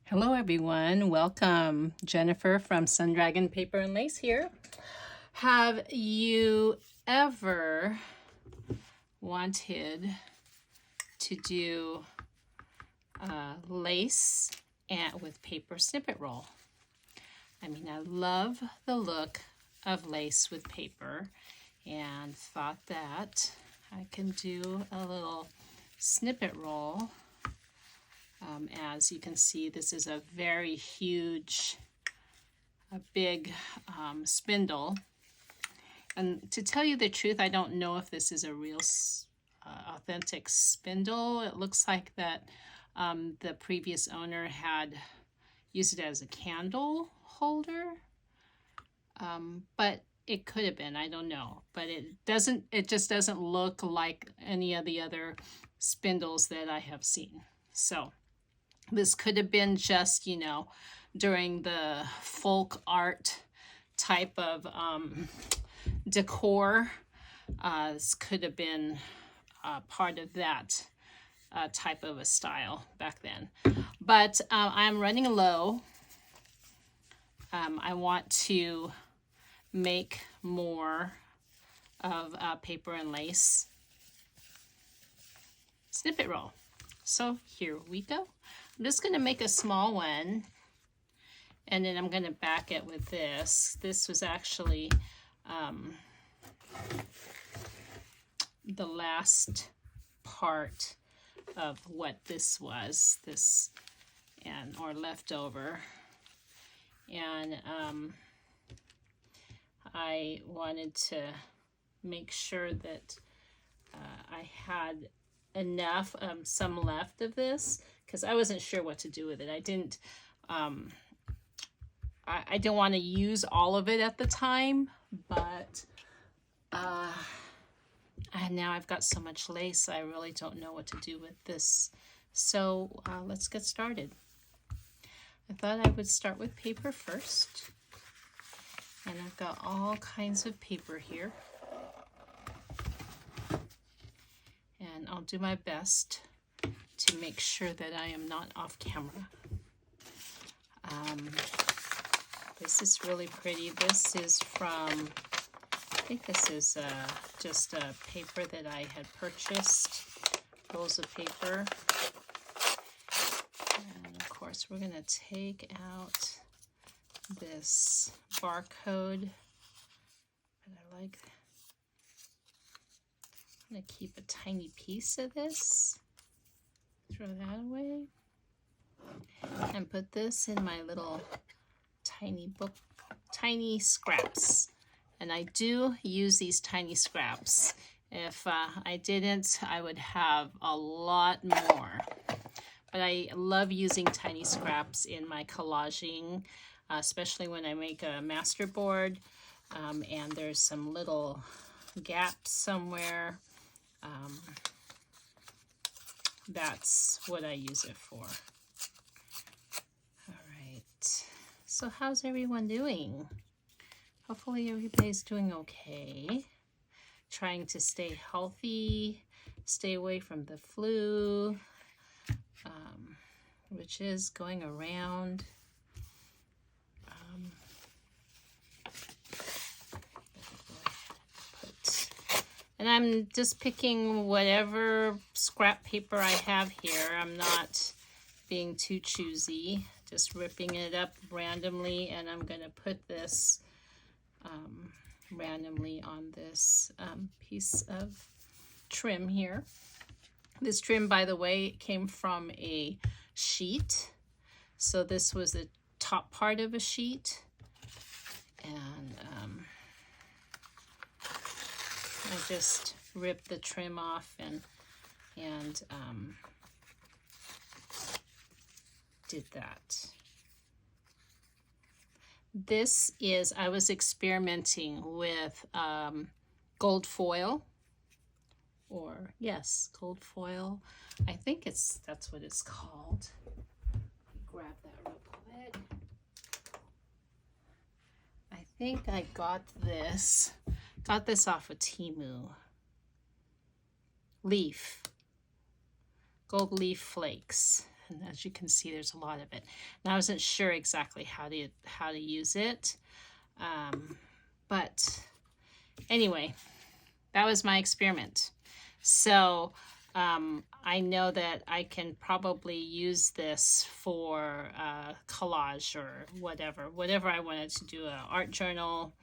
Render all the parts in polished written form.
Hello everyone, welcome. Jennifer from Sun Dragon Paper and Lace here. Have you ever wanted to do lace and with paper snippet roll? I mean, I love the look of lace with paper and thought that I can do a little snippet roll. As you can see, this is a very huge, big spindle. And to tell you the truth, I don't know if this is a real authentic spindle. It looks like that the previous owner had used it as a candle holder, but it could have been, I don't know. But it just doesn't look like any of the other spindles that I have seen. So this could have been just, during the folk art type of decor. This could have been part of that type of a style back then. But I'm running low. I want to make more of paper and lace snippet roll. So here we go. I'm just going to make a small one, and then I'm going to back it with this. This was actually the last part of what this was, or leftover. And I wanted to make sure that I had enough, some left of this, because I wasn't sure what to do with it. I didn't want to use all of it at the time, but now I've got so much lace, I really don't know what to do with this. So let's get started. I thought I would start with paper first, and I've got all kinds of paper here, and I'll do my best to make sure that I am not off camera. This is really pretty. This is from, I think this is just a paper that I had purchased, rolls of paper. And of course we're going to take out this barcode, but I like, I'm going to keep a tiny piece of this, throw that away, and put this in my little tiny book, tiny scraps. And I do use these tiny scraps. If I didn't, I would have a lot more. But I love using tiny scraps in my collaging, especially when I make a master board and there's some little gaps somewhere. That's what I use it for. All right. So how's everyone doing? Hopefully everybody's doing okay. Trying to stay healthy, stay away from the flu, which is going around. And I'm just picking whatever scrap paper I have here. I'm not being too choosy, just ripping it up randomly, and I'm going to put this randomly on this piece of trim here. This trim, by the way, came from a sheet. So this was the top part of a sheet. And I just ripped the trim off and did that. This is, I was experimenting with gold foil, or yes, gold foil. I think that's what it's called. Grab that real quick. I think I got this off of Temu. Leaf, gold leaf flakes. And as you can see, there's a lot of it. And I wasn't sure exactly how to use it. But anyway, that was my experiment. So I know that I can probably use this for collage or whatever I wanted to do, an art journal,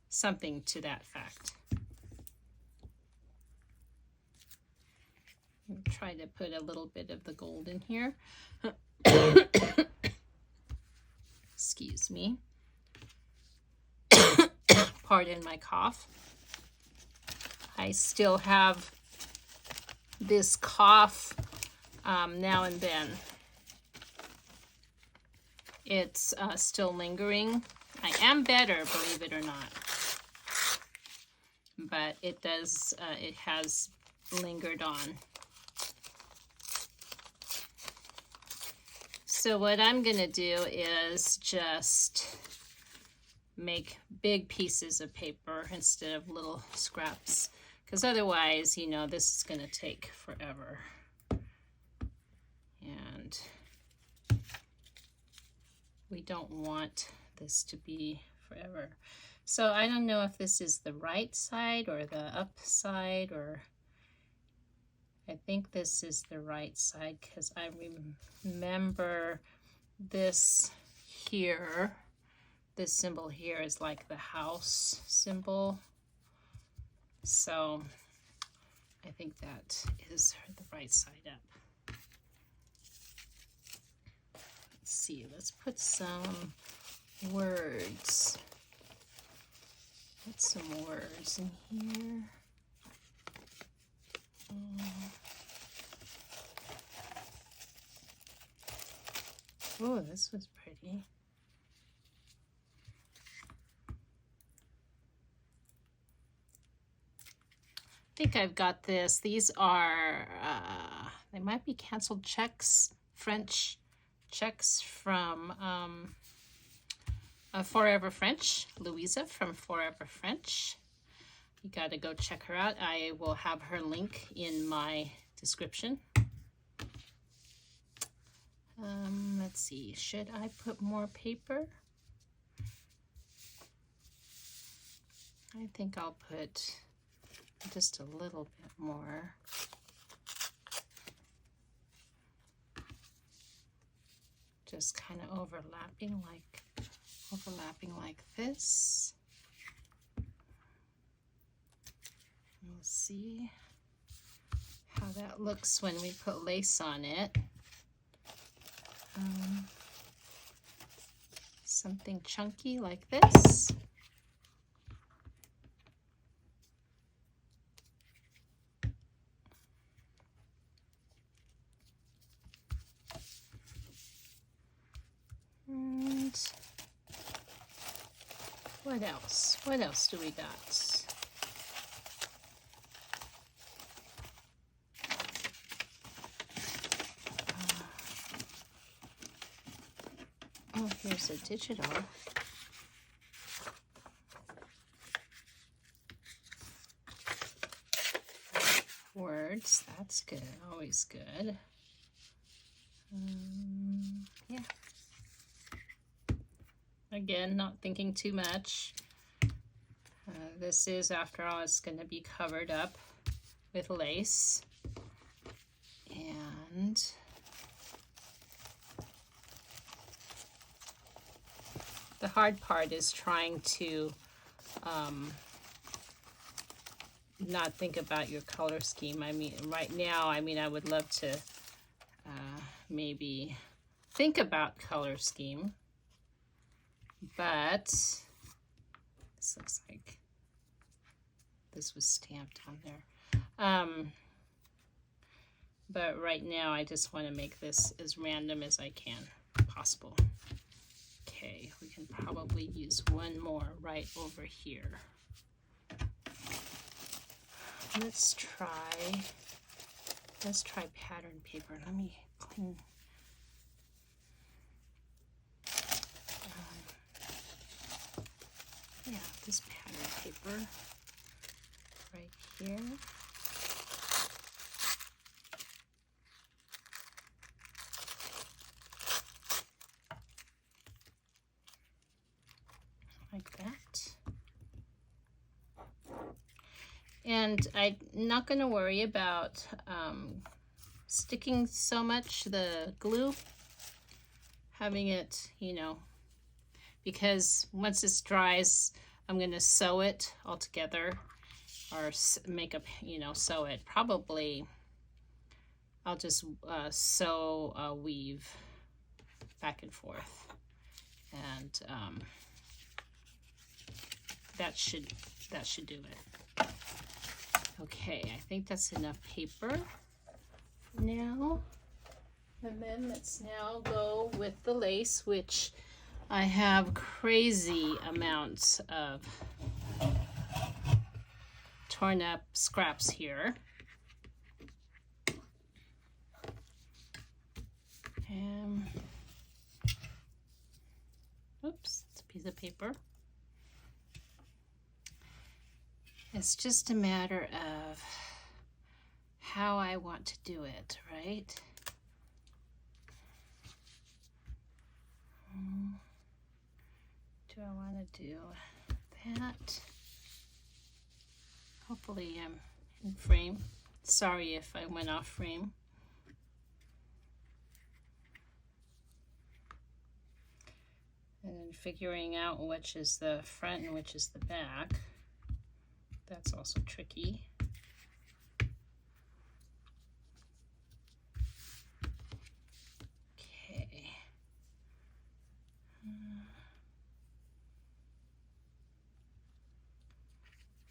something to that fact. I'll try to put a little bit of the gold in here. Excuse me. Pardon my cough. I still have this cough now and then. It's still lingering. I am better, believe it or not. But it does, it has lingered on. So what I'm gonna do is just make big pieces of paper instead of little scraps, because otherwise, you know, this is going to take forever. And we don't want this to be forever. So I don't know if this is the right side or the up side, or I think this is the right side, because I remember this here. This symbol here is like the house symbol. So I think that is the right side up. Let's see, let's put some words. Put some words in here. Oh, this was pretty. I think I've got this. These are, they might be canceled checks, French checks from Forever French, Louisa from Forever French. You got to go check her out. I will have her link in my description. Let's see, should I put more paper? I think I'll put just a little bit more. Just kind of overlapping like this. We'll see how that looks when we put lace on it. Something chunky like this. And what else? What else do we got? Oh, here's a digital. Words, that's good, always good. Yeah. Again, not thinking too much. This is, after all, it's going to be covered up with lace. And the hard part is trying to not think about your color scheme. I mean, right now, I mean, I would love to maybe think about color scheme, but this looks like this was stamped on there. But right now, I just want to make this as random as I can possible. Okay, we can probably use one more right over here. Let's try pattern paper. Let me clean. Yeah, this pattern paper right here. like that. And I'm not going to worry about sticking so much the glue, having it, because once this dries, I'm going to sew it all together, or make a, sew it. Probably I'll just sew, weave back and forth, and that should do it. Okay, I think that's enough paper now. And then let's now go with the lace, which I have crazy amounts of torn up scraps here. Oops, it's a piece of paper. It's just a matter of how I want to do it, right? Do I want to do that? Hopefully I'm in frame. Sorry if I went off frame. And then figuring out which is the front and which is the back. That's also tricky. Okay.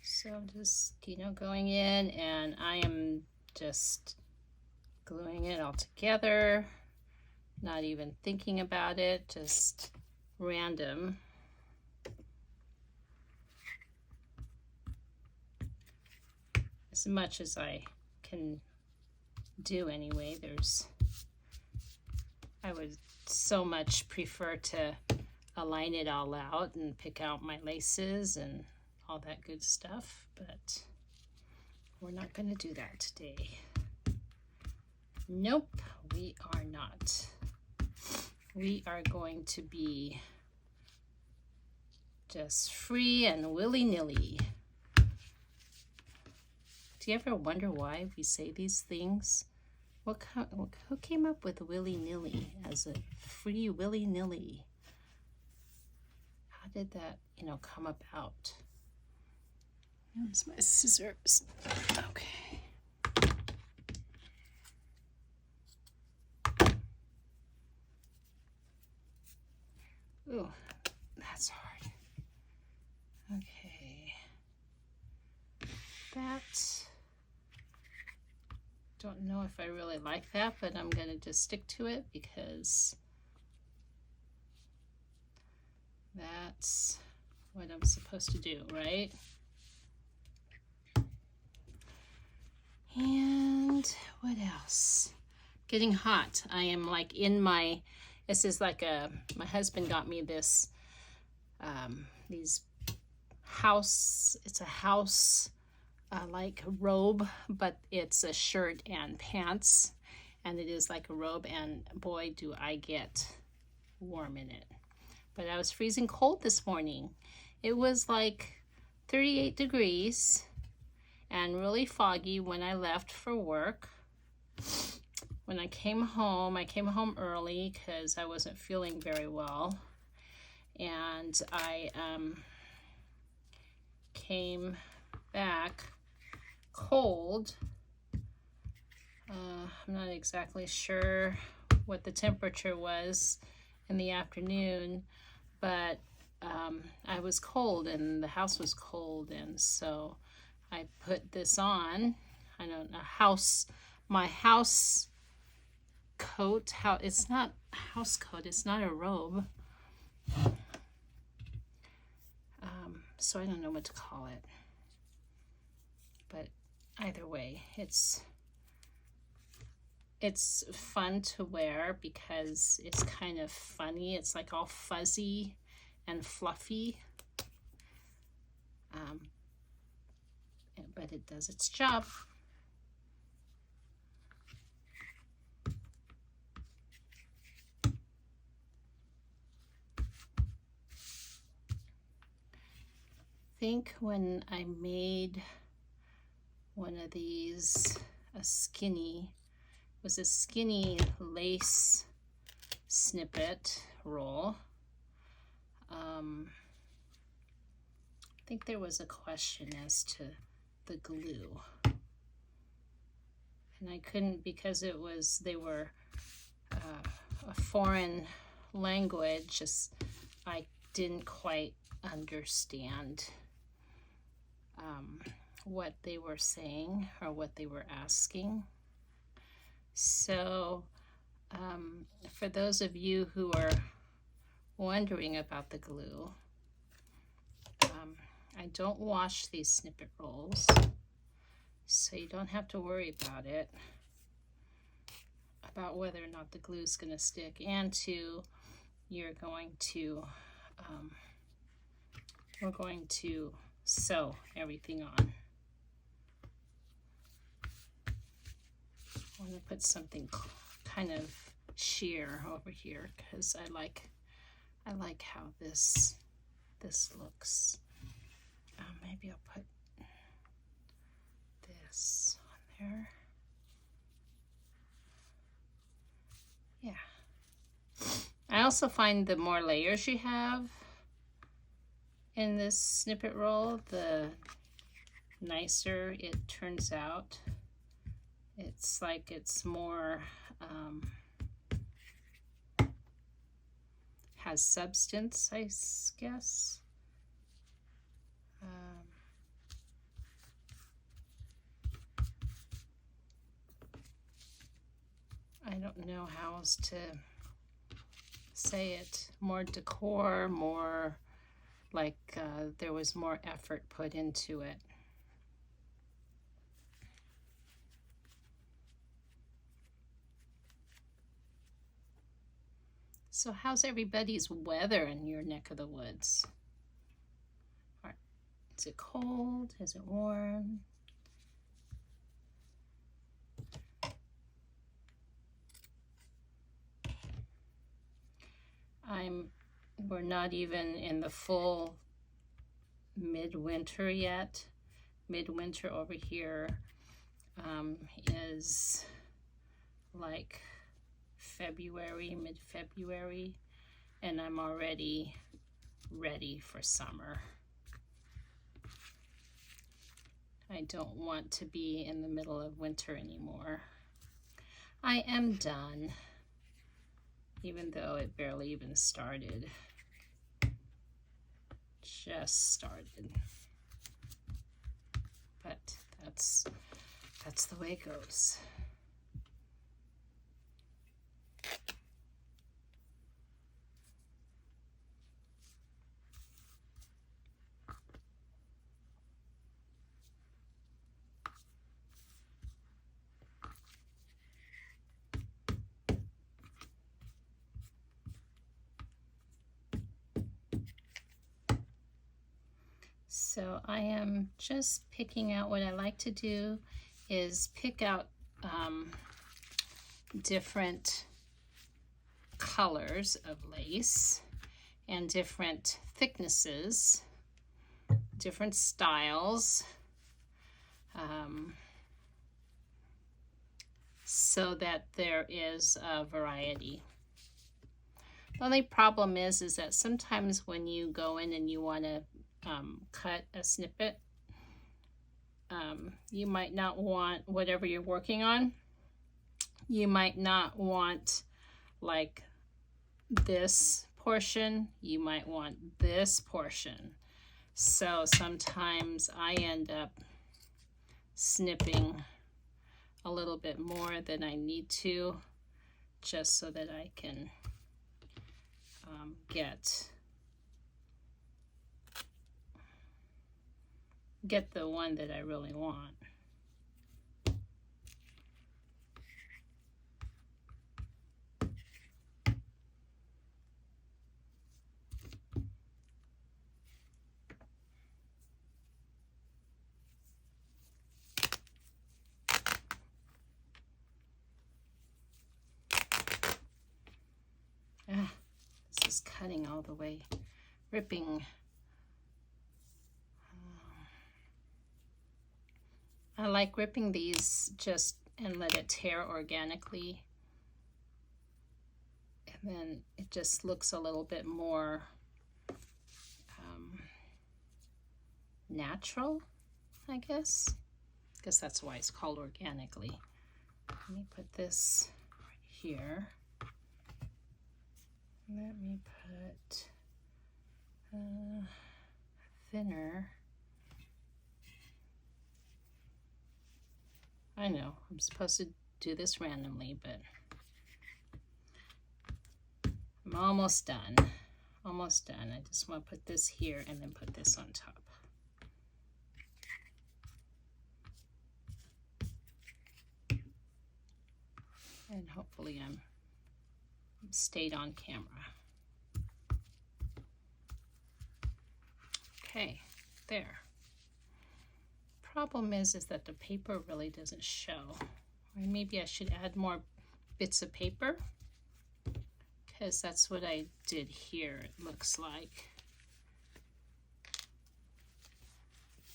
So I'm just, going in, and I am just gluing it all together, not even thinking about it, just random. As much as I can do anyway. I would so much prefer to align it all out and pick out my laces and all that good stuff, but we're not going to do that today. Nope, we are not. We are going to be just free and willy-nilly. Do you ever wonder why we say these things? Who came up with willy-nilly as a free willy-nilly? How did that, come about? Here's my scissors. Okay. Ooh, that's hard. Okay. Don't know if I really like that, but I'm going to just stick to it because that's what I'm supposed to do, right? And what else? Getting hot. I am like this is like my husband got me this, it's a house like robe, but it's a shirt and pants, and it is like a robe, and boy, do I get warm in it. But I was freezing cold this morning. It was like 38 degrees and really foggy when I left for work. When I came home early because I wasn't feeling very well, and I came back cold. I'm not exactly sure what the temperature was in the afternoon, but I was cold and the house was cold, and so I put this on. I don't know, my house coat. It's not a house coat, it's not a robe. So I don't know what to call it. But either way, it's fun to wear because it's kind of funny. It's like all fuzzy and fluffy. But it does its job. think when I made one of these, a skinny lace snippet roll. I think there was a question as to the glue, and I couldn't, because they were a foreign language. I didn't quite understand what they were saying or what they were asking. So for those of you who are wondering about the glue, I don't wash these snippet rolls, so you don't have to worry about it, about whether or not the glue is going to stick. And two, we're going to sew everything on. I'm going to put something kind of sheer over here because I like how this looks. Maybe I'll put this on there. Yeah. I also find the more layers you have in this snippet roll, the nicer it turns out. It's like it's more, has substance, I guess. I don't know how else to say it. More decor, more like there was more effort put into it. So how's everybody's weather in your neck of the woods? Is it cold? Is it warm? We're not even in the full midwinter yet. Midwinter over here is like February, mid-February, and I'm already ready for summer. I don't want to be in the middle of winter anymore. I am done, even though it barely even started. Just started. But that's the way it goes. So I am just picking out, what I like to do is pick out different colors of lace and different thicknesses, different styles, so that there is a variety. The only problem is that sometimes when you go in and you want to cut a snippet, you might not want, whatever you're working on, you might not want like this portion, you might want this portion. So sometimes I end up snipping a little bit more than I need to, just so that I can get the one that I really want. This is cutting all the way, ripping. I like ripping these just and let it tear organically. And then it just looks a little bit more natural, I guess. Because that's why it's called organically. Let me put this right here. Let me put thinner. I know I'm supposed to do this randomly, but I'm almost done. Almost done. I just want to put this here and then put this on top. And hopefully I'm stayed on camera. Okay, there. Problem is that the paper really doesn't show. Or maybe I should add more bits of paper, because that's what I did here, it looks like.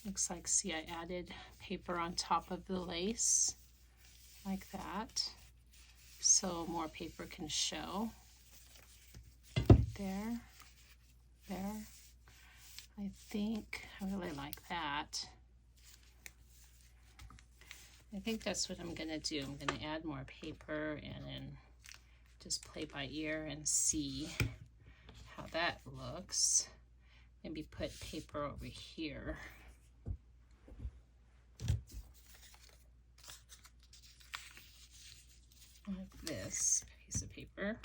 Looks like, see, I added paper on top of the lace, like that, so more paper can show. Right there, there. I think I really like that. I think that's what I'm gonna do. I'm gonna add more paper and then just play by ear and see how that looks. Maybe put paper over here. Like this piece of paper.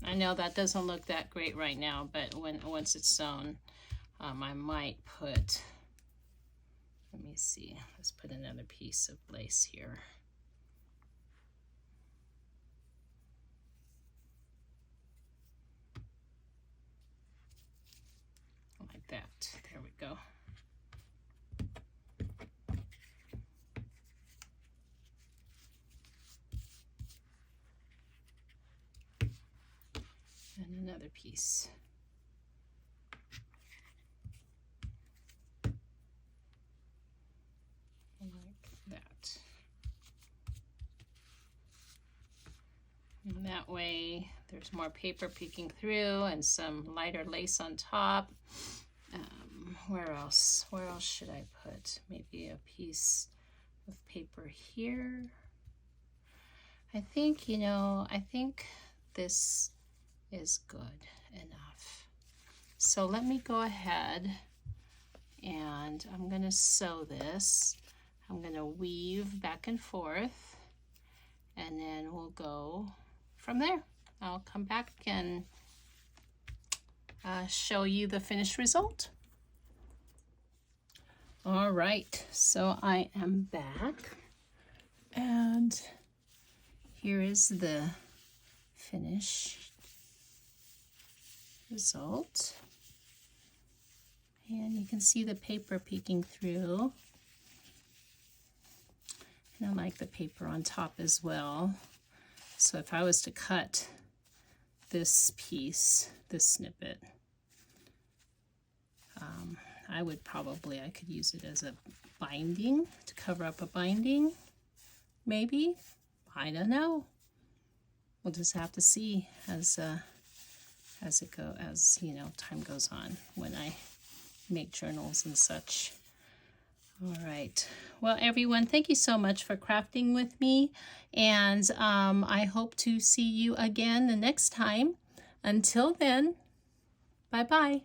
I know that doesn't look that great right now, but once it's sewn, I might put, let me see, let's put another piece of lace here. Like that, there we go. And another piece. Like that. And that way there's more paper peeking through and some lighter lace on top. Where else should I put? Maybe a piece of paper here. I think, you know, I think this is good enough. So let me go ahead and I'm gonna sew this. I'm gonna weave back and forth and then we'll go from there. I'll come back and show you the finished result. All right, so I am back and here is the finished result. And you can see the paper peeking through. And I like the paper on top as well. So if I was to cut this piece, this snippet, I could use it as a binding, to cover up a binding, maybe. I don't know. We'll just have to see as you know, time goes on when I make journals and such. All right. Well, everyone, thank you so much for crafting with me, and I hope to see you again the next time. Until then, bye-bye.